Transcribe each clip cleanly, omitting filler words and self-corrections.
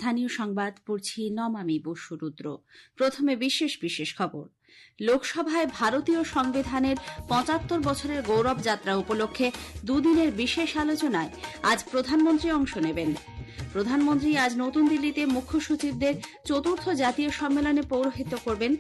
স্থানীয় সংবাদ পড়ছি নমামি বসুরুদ্র। প্রথমে বিশেষ খবর। লোকসভায় ভারতীয় সংবিধানের ৭৫ বছরের গৌরব যাত্রা উপলক্ষে দুদিনের বিশেষ আলোচনায় আজ প্রধানমন্ত্রী অংশ নেবেন। প্রধানমন্ত্রী আজ নতুন দিল্লিতে মুখ্য সচিবদের চতুর্থ জাতীয় সম্মেলনে পৌরোহিত্য করবেন।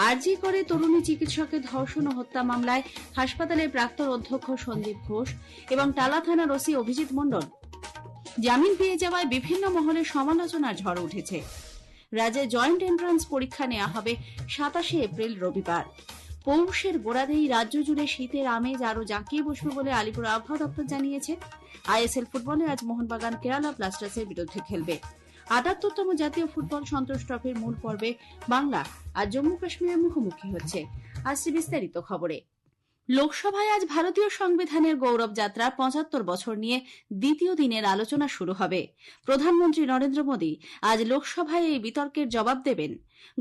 আরজি করে তরুণী চিকিৎসকের ধর্ষণ ও হত্যা মামলায় হাসপাতালের প্রাক্তন অধ্যক্ষ সন্দীপ ঘোষ এবং টালা থানার ওসি অভিজিৎ মণ্ডল জামিন পেয়ে যাওয়ায় বিভিন্ন মহলে সমালোচনার ঝড় উঠেছে। রাজ্যে জয়েন্ট এন্ট্রান্স পরীক্ষা নেওয়া হবে ২৭ এপ্রিল রবিবার। পৌষের গোড়াতেই রাজ্য জুড়ে শীতের আমেজ আরও জাঁকিয়ে বসবে বলে আলিপুর আবহাওয়া দপ্তর জানিয়েছে। আইএসএল ফুটবলে আজ মোহনবাগান কেরালা ব্লাস্টার্সের বিরুদ্ধে খেলবে। ৭৮তম জাতীয় ফুটবল সন্তোষ ট্রফির মূল পর্বে বাংলা আর জম্মু কাশ্মীরের মুখোমুখি হচ্ছে। আসছে বিস্তারিত খবরে। লোকসভায় আজ ভারতীয় সংবিধানের গৌরব যাত্রা ৭৫ বছর নিয়ে দ্বিতীয় দিনের আলোচনা শুরু হবে। প্রধানমন্ত্রী নরেন্দ্র মোদী আজ লোকসভায় এই বিতর্কের জবাব দেবেন।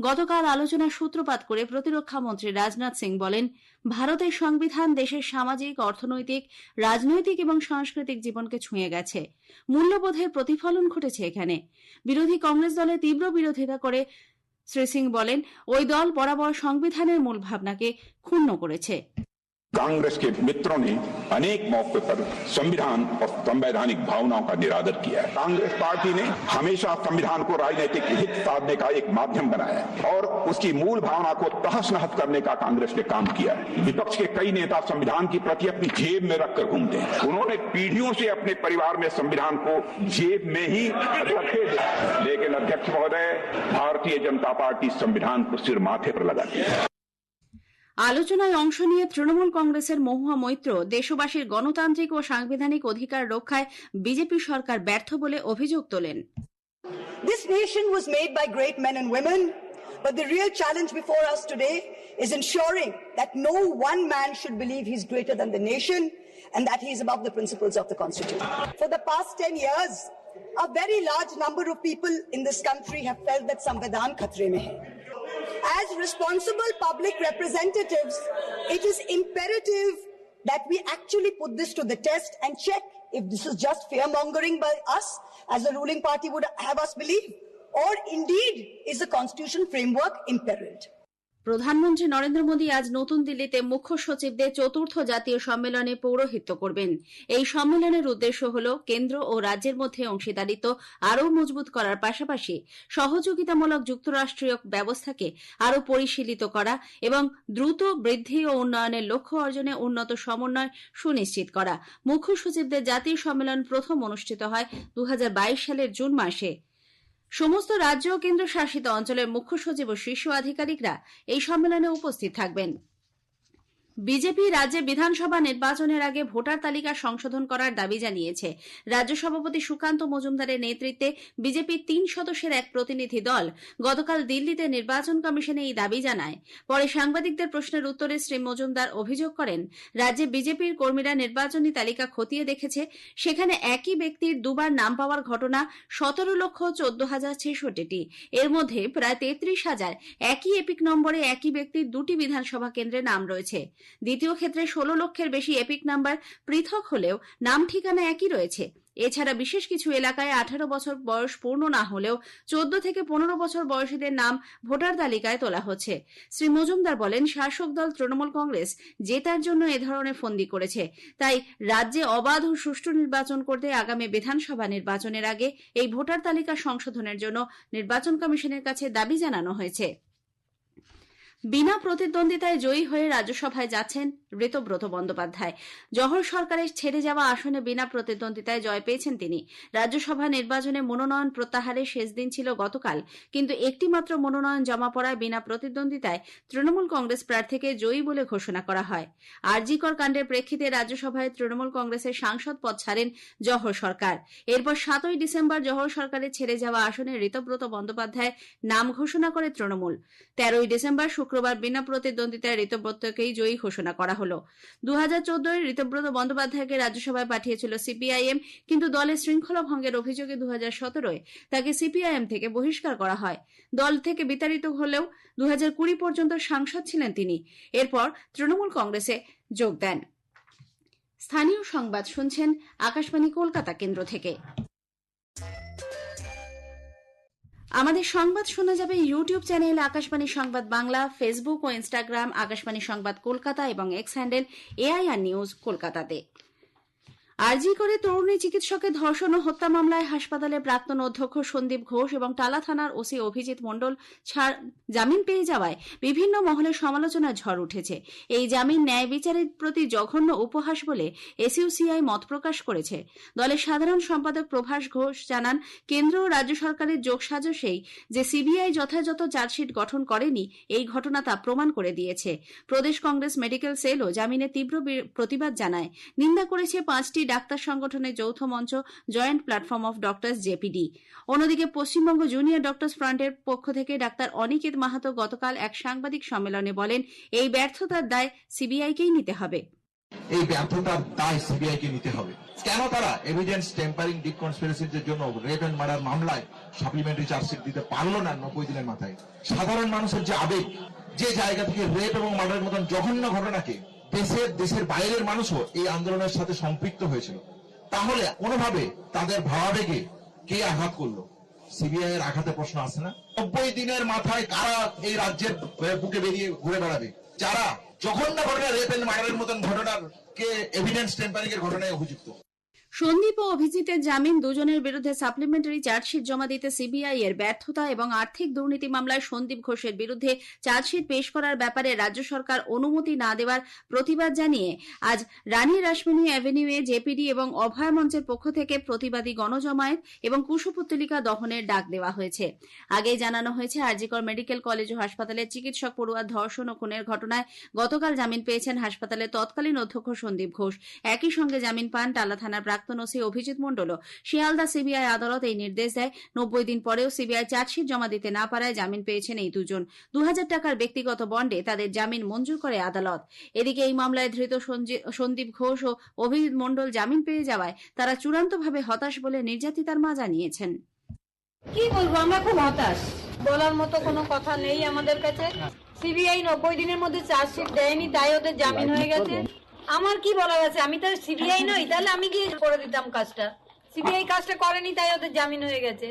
গতকাল আলোচনার সূত্রপাত করে প্রতিরক্ষা মন্ত্রী রাজনাথ সিং বলেন, ভারতের সংবিধান দেশের সামাজিক, অর্থনৈতিক, রাজনৈতিক এবং সাংস্কৃতিক জীবনকে ছুঁয়ে গেছে। মূল্যবোধের প্রতিফলন ঘটেছে এখানে। বিরোধী কংগ্রেস দলের তীব্র বিরোধিতা করে শ্রী সিং বলেন, ওই দল বরাবর সংবিধানের মূল ভাবনাকে ক্ষুণ্ণ করেছে। कांग्रेस के मित्रों ने अनेक मौके पर संविधान और संवैधानिक भावनाओं का निरादर किया है। कांग्रेस पार्टी ने हमेशा संविधान को राजनीतिक हित साधने का एक माध्यम बनाया है और उसकी मूल भावना को तहस नहस करने का कांग्रेस ने काम किया है। विपक्ष के कई नेता संविधान की प्रति अपनी जेब में रखकर घूमते हैं। उन्होंने पीढ़ियों से अपने परिवार में संविधान को जेब में ही रखे, लेकिन अध्यक्ष महोदय, भारतीय जनता पार्टी संविधान को सिर माथे पर लगाती है। আলোচনায় অংশ নিয়ে তৃণমূল কংগ্রেসের মহুয়া মৈত্র দেশবাসীর গণতান্ত্রিক ও সাংবিধানিক অধিকার রক্ষায় বিজেপি সরকার ব্যর্থ বলে অভিযোগ তোলেন। This nation was made by great men and women, but the real challenge before us today is ensuring that no one man should believe he's greater than the nation and that he is above the principles of the Constitution. For the past 10 years, a very large number of people in this country have felt that Samvidhan khatre mein hai. As responsible public representatives, it is imperative that we actually put this to the test and check if this is just fear-mongering by us, as the ruling party would have us believe, or indeed is the constitutional framework imperiled. প্রধানমন্ত্রী নরেন্দ্র মোদী আজ নতুন দিল্লিতে মুখ্য সচিবদের চতুর্থ জাতীয় সম্মেলনে পৌরোহিত্য করবেন। এই সম্মেলনের উদ্দেশ্য হল কেন্দ্র ও রাজ্যের মধ্যে অংশীদারিত্ব আরও মজবুত করার পাশাপাশি সহযোগিতামূলক যুক্তরাষ্ট্রীয় ব্যবস্থাকে আরও পরিশীলিত করা এবং দ্রুত বৃদ্ধি ও উন্নয়নের লক্ষ্য অর্জনে উন্নত সমন্বয় সুনিশ্চিত করা। মুখ্য সচিবদের জাতীয় সম্মেলন প্রথম অনুষ্ঠিত হয় ২০২২ সালের জুন মাসে। সমস্ত রাজ্য ও কেন্দ্রশাসিত অঞ্চলের মুখ্য সচিব ও শীর্ষ আধিকারিকরা এই সম্মেলনে উপস্থিত থাকবেন। বিজেপি রাজ্যে বিধানসভা নির্বাচনের আগে ভোটার তালিকা সংশোধন করার দাবি জানিয়েছে। রাজ্য সভাপতি সুকান্ত মজুমদারের নেতৃত্বে বিজেপির ৩ সদস্যের এক প্রতিনিধি দল গতকাল দিল্লিতে নির্বাচন কমিশনে এই দাবি জানায়। পরে সাংবাদিকদের প্রশ্নের উত্তরে শ্রী মজুমদার অভিযোগ করেন, রাজ্যে বিজেপির কর্মীরা নির্বাচনী তালিকা খতিয়ে দেখেছে, সেখানে একই ব্যক্তির দুবার নাম পাওয়ার ঘটনা ১৭,১৪,০৬৬টি। এর মধ্যে প্রায় ৩৩,০০০ একই এপিক নম্বরে একই ব্যক্তির ২টি বিধানসভা কেন্দ্রে নাম রয়েছে। দ্বিতীয় ক্ষেত্রে ১৬ লক্ষের বেশি এপিক নাম্বার পৃথক হলেও নাম ঠিকানা একই রয়েছে। এছাড়া বিশেষ কিছু এলাকায় ১৮ বছর বয়স পূর্ণ না হলেও ১৪ থেকে ১৫ বছর বয়সীদের নাম ভোটার তালিকায় তোলা হচ্ছে। শ্রী মজুমদার বলেন, শাসক দল তৃণমূল কংগ্রেস জেতার জন্য এ ধরনের ফন্দি করেছে। তাই রাজ্যে অবাধ ও সুষ্ঠু নির্বাচন করতে আগামী বিধানসভা নির্বাচনের আগে এই ভোটার তালিকা সংশোধনের জন্য নির্বাচন কমিশনের কাছে দাবি জানানো হয়েছে। বিনা প্রতিদ্বন্দ্বিতায় জয়ী হয়ে রাজ্যসভায় যাচ্ছেন ঋতব্রত বন্দ্যোপাধ্যায়। জহর সরকারের ছেড়ে যাওয়া আসনে বিনা প্রতিদ্বন্দ্বিতায় জয় পেয়েছেন তিনি। রাজ্যসভা নির্বাচনে মনোনয়ন প্রত্যাহারের শেষ দিন ছিল গতকাল, কিন্তু একটি মাত্র মনোনয়ন জমা পড়ায় বিনা প্রতিদ্বন্দ্বিতায় তৃণমূল কংগ্রেস প্রার্থীকে জয়ী বলে ঘোষণা করা হয়। আরজিকর কাণ্ডের প্রেক্ষিতে রাজ্যসভায় তৃণমূল কংগ্রেসের সাংসদ পদ ছাড়েন জহর সরকার। এরপর ৭ই ডিসেম্বর জহর সরকারের ছেড়ে যাওয়া আসনে ঋতব্রত বন্দ্যোপাধ্যায় নাম ঘোষণা করে তৃণমূল। ১৩ই ডিসেম্বর শুক্রবার বিনা প্রতিদ্বন্দ্বিতায় ঋতব্রতকেই জয়ী ঘোষণা করা হল। ২০১৪ ঋতব্রত বন্দ্যোপাধ্যায়কে রাজ্যসভায় পাঠিয়েছিল সিপিআইএম, কিন্তু দলের শৃঙ্খলা ভঙ্গের অভিযোগে ২০১৭ তাকে সিপিআইএম থেকে বহিষ্কার করা হয়। দল থেকে বিতাড়িত হলেও ২০২০ পর্যন্ত সাংসদ ছিলেন তিনি। এরপর তৃণমূল কংগ্রেসে যোগ দেন। স্থানীয় সংবাদ শুনছেন আকাশবাণী কলকাতা কেন্দ্র থেকে। আমাদের সংবাদ শোনা যাবে ইউটিউব চ্যানেল আকাশবাণী সংবাদ বাংলা, ফেসবুক ও ইনস্টাগ্রাম আকাশবাণী সংবাদ কলকাতা এবং এক্স হ্যান্ডেল AIR নিউজ কলকাতাতে। আরজি করে তরুণী চিকিৎসকের ধর্ষণ ও হত্যা মামলায় হাসপাতালের প্রাক্তন অধ্যক্ষ সন্দীপ ঘোষ এবং টালা থানার ওসি অভিজিৎ মণ্ডল জামিন পেয়ে যাওয়ায় বিভিন্ন মহলে সমালোচনার ঝড় উঠেছে। এই জামিন ন্যায় বিচারের প্রতি জঘন্য উপহাস বলে SUCI মত প্রকাশ করেছে। দলের সাধারণ সম্পাদক প্রভাস ঘোষ জানান, কেন্দ্র ও রাজ্য সরকারের যোগসাজশেই যে CBI যথাযথ চার্জশিট গঠন করেনি, এই ঘটনা তা প্রমাণ করে দিয়েছে। প্রদেশ কংগ্রেস মেডিকেল সেলও জামিনের তীব্র প্রতিবাদ জানায়। নিন্দা করেছে 5টি ডাক্তার সংগঠনের যৌথ মঞ্চ joint platform of doctors JPD। অন্যদিকে পশ্চিমবঙ্গ জুনিয়র ডক্টরস ফ্রন্টের পক্ষ থেকে ডাক্তার অনিকেত মাহাতো গতকাল এক সাংবাদিক সম্মেলনে বলেন, এই ব্যর্থতার দায় CBI-কেই নিতে হবে। এই ব্যর্থতার দায় CBI-কে নিতে হবে। কেন তারা এভিডেন্স টেম্পারিং, ডিপ কনস্পিরেসির জন্য রেপ এন্ড মার্ডার মামলায় সাপ্লিমেন্টারি চার্জশিট দিতে পারলো না 90 দিনের মাথায়? সাধারণ মানুষের যে আবেগ, যে জায়গা থেকে রেপ এবং মার্ডারের মতন জঘন্য ঘটনাকে দেশের বাইরের মানুষও এই আন্দোলনের সাথে সম্পৃক্ত হয়েছিল, তাহলে কোনোভাবে তাদের ভাবাবেগে কে আঘাত করলো? CBI এর আঘাতে প্রশ্ন আসে না? 90 দিনের মাথায় কারা এই রাজ্যের বুকে বেরিয়ে ঘুরে বেড়াবে? যারা জঘন্য ঘটনা, রেপ এন্ড মার্ডারের মতন ঘটনার কে এভিডেন্স টেম্পারিং এর ঘটনায় অভিযুক্ত। সন্দীপ ও অভিজিতের জামিন, দুজনের বিরুদ্ধে সাপ্লিমেন্টারি চার্জশিট জমা দিতে CBI এর ব্যর্থতা এবং আর্থিক দুর্নীতি মামলায় সন্দীপ ঘোষের বিরুদ্ধে চার্জশিট পেশ করার ব্যাপারে রাজ্য সরকার অনুমতি না দেওয়ার প্রতিবাদ জানিয়ে আজ রানী রাসমণি অ্যাভিনিউয়ে JPD এবং অভয় মঞ্চের পক্ষ থেকে প্রতিবাদী গণজমায়েত এবং কুশপুত্তলিকা দহনের ডাক দেওয়া হয়েছে। আগেই জানানো হয়েছে, আরজিকর মেডিকেল কলেজ ও হাসপাতালের চিকিৎসক পড়ুয়ার ধর্ষণ ও খুনের ঘটনায় গতকাল জামিন পেয়েছেন হাসপাতালের তৎকালীন অধ্যক্ষ সন্দীপ ঘোষ। একই সঙ্গে জামিন পান টালা থানার প্রাক্তন ওসি অভিজিৎ মণ্ডল। শিয়ালদা CBI আদালত এই নির্দেশ দেয়। 90 দিন পরেও CBI চার্জশিট জমা দিতে না পারায় জামিন পেয়েছেন এই দুজন। 2000 টাকার ব্যক্তিগত বন্ডে তাদের জামিন মঞ্জুর করে আদালত। এদিকে এই মামলায় ধৃত সন্দীপ ঘোষ ও অভিজিৎ মণ্ডল জামিন পেয়ে যাওয়ায় তারা চূড়ান্তভাবে হতাশ বলে নির্যাতিতার মা জানিয়েছেন। কি বলবো, আমরা খুব হতাশ, বলার মতো কোনো কথা নেই আমাদের কাছে। CBI 90 দিনের মধ্যে চার্জশিট দেয়নি, তাই ওদের জামিন হয়ে গেছে। আমার কি বলার আছে? আমি তো CBI নই, তাহলে আমি কি করে দিতাম কাজটা? CBI কাজটা করেনি, তাই ওদের জামিন হয়ে গেছে।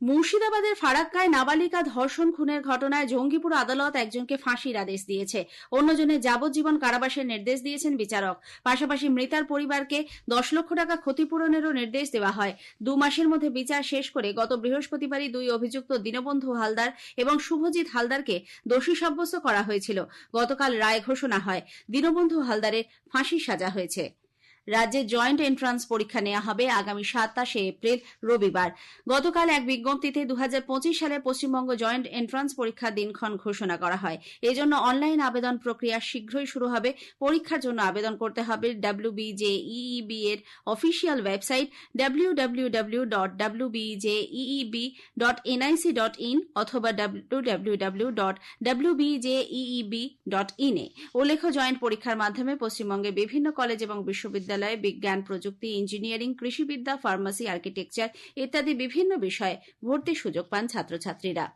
মুর্শিদাবাদের ফারাক্কায় নাবালিকা ধর্ষণ খুনের ঘটনায় জঙ্গিপুর আদালত একজনকে ফাঁসির আদেশ দিয়েছে, অন্যজনের যাবজ্জীবন কারাবাসের নির্দেশ দিয়েছেন বিচারক। পাশাপাশি মৃতার পরিবারকে 10 লক্ষ টাকা ক্ষতিপূরণেরও নির্দেশ দেওয়া হয়। 2 মাসের মধ্যে বিচার শেষ করে গত বৃহস্পতিবারই 2 অভিযুক্ত দীনবন্ধু হালদার এবং শুভজিৎ হালদারকে দোষী সাব্যস্ত করা হয়েছিল। গতকাল রায় ঘোষণা হয়। দীনবন্ধু হালদারের ফাঁসির সাজা হয়েছে। রাজ্যে জয়েন্ট এন্ট্রান্স পরীক্ষা নেওয়া হবে আগামী 27 এপ্রিল রবিবার। গতকাল এক বিজ্ঞপ্তিতে 2025 সালে পশ্চিমবঙ্গ জয়েন্ট এন্ট্রান্স পরীক্ষার দিনক্ষণ ঘোষণা করা হয়। এজন্য অনলাইন আবেদন প্রক্রিয়া শীঘ্রই শুরু হবে। পরীক্ষার জন্য আবেদন করতে হবে WBJEEB এর অফিসিয়াল ওয়েবসাইট www.wbjeeb.nic.in অথবা www.wbjeeb.in এ। উল্লেখ্য, জয়েন্ট পরীক্ষার মাধ্যমে পশ্চিমবঙ্গে বিভিন্ন কলেজ এবং বিশ্ববিদ্যালয় বিজ্ঞান, প্রযুক্তি, ইঞ্জিনিয়ারিং, কৃষিবিদ্যা, ফার্মাসি, আর্কিটেকচার ইত্যাদি বিভিন্ন বিষয়ে ভর্তির সুযোগ পান ছাত্রছাত্রীরা।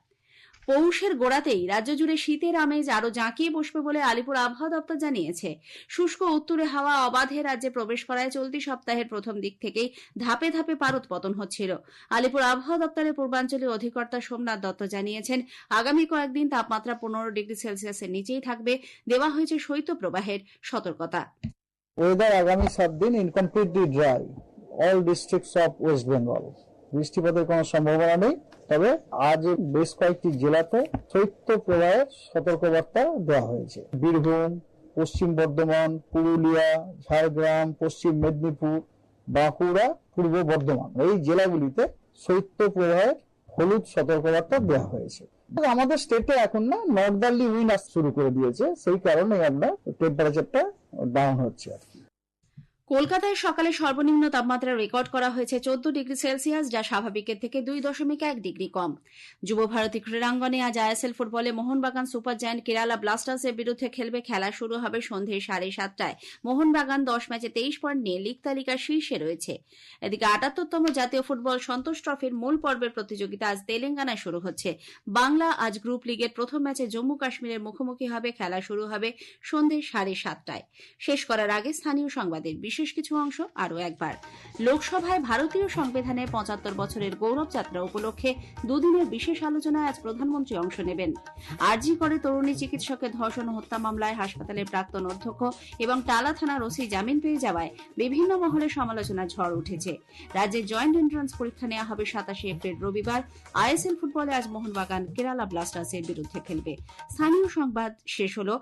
পৌষের গোড়াতেই রাজ্য জুড়ে শীতের আমেজ আরো জাঁকিয়ে বসবে বলে আলিপুর আবহাওয়া দপ্তর জানিয়েছে। শুষ্ক উত্তুরে হাওয়া অবাধে রাজ্যে প্রবেশ করায় চলতি সপ্তাহের প্রথম দিক থেকেই ধাপে ধাপে পারদ পতন হচ্ছিল। আলিপুর আবহাওয়া দপ্তরের পূর্বাঞ্চলীয় অধিকর্তা সোমনাথ দত্ত জানিয়েছেন, আগামী কয়েকদিন তাপমাত্রা 15 ডিগ্রি সেলসিয়াসের নিচেই থাকবে। দেওয়া হয়েছে শৈত্যপ্রবাহের সতর্কতা। ওয়েদার আগামী 7 দিন incompletely dry all districts of West Bengal. বৃষ্টিপাতের কোনো সম্ভাবনা নেই, তবে আজ বেশ কয়েকটি জেলাতে শৈত্য প্রবাহের সতর্কবার্তা দেওয়া হয়েছে। বীরভূম, পশ্চিম বর্ধমান, পুরুলিয়া, ঝাড়গ্রাম, পশ্চিম মেদিনীপুর, বাঁকুড়া, পূর্ব বর্ধমান এই জেলাগুলিতে শৈত্য প্রবাহের হলুদ সতর্কবার্তা দেওয়া হয়েছে। আমাদের স্টেটে এখন না নর্দার্লি উইন্ড আসতে শুরু করে দিয়েছে, সেই কারণে আমরা টেম্পারেচারটা ডাউন হচ্ছে আর কি। কলকাতায় সকালে সর্বনিম্ন তাপমাত্রা রেকর্ড করা হয়েছে 14 ডিগ্রি সেলসিয়াস, যা স্বাভাবিকের থেকে 2.1 ডিগ্রি কম। যুব ভারতী ক্রীড়াঙ্গনে আজ ISL ফুটবলে মোহনবাগান সুপার জায়ান্ট কেরালা ব্লাস্টার্সের বিরুদ্ধে খেলবে। খেলা শুরু হবে সন্ধ্যে 7:30টায়। মোহনবাগান 10 ম্যাচে 23 পয়েন্ট নিয়ে লীগ তালিকার শীর্ষে রয়েছে। এদিকে 78তম জাতীয় ফুটবল সন্তোষ ট্রফির মূল পর্বের প্রতিযোগিতা আজ তেলেঙ্গানায় শুরু হচ্ছে। বাংলা আজ গ্রুপ লিগের প্রথম ম্যাচে জম্মু কাশ্মীরের মুখোমুখি হবে। খেলা শুরু হবে সন্ধ্যে 7:30টায়। শেষ করার আগে স্থানীয় সংবাদের বিশেষ কিছু অংশ আরও একবার। লোকসভায় ভারতীয় সংবিধানের ৭৫ বছরের গৌরব যাত্রা উপলক্ষে দুদিনের বিশেষ আলোচনায় আজ প্রধানমন্ত্রী অংশ নেবেন। আরজি করে তরুণী চিকিৎসকের ধর্ষণ ও হত্যা মামলায় হাসপাতালের প্রাক্তন অধ্যক্ষ এবং টালা থানার ওসি জামিন পেয়ে যাওয়ায় বিভিন্ন মহলে সমালোচনার ঝড় উঠেছে। রাজ্যে জয়েন্ট এন্ট্রান্স পরীক্ষা নেওয়া হবে ২৭ এপ্রিল রবিবার। আইএসএল ফুটবলে আজ মোহনবাগান কেরালা ব্লাস্টার্সের বিরুদ্ধে খেলবে। স্থানীয় সংবাদ শেষ হলো।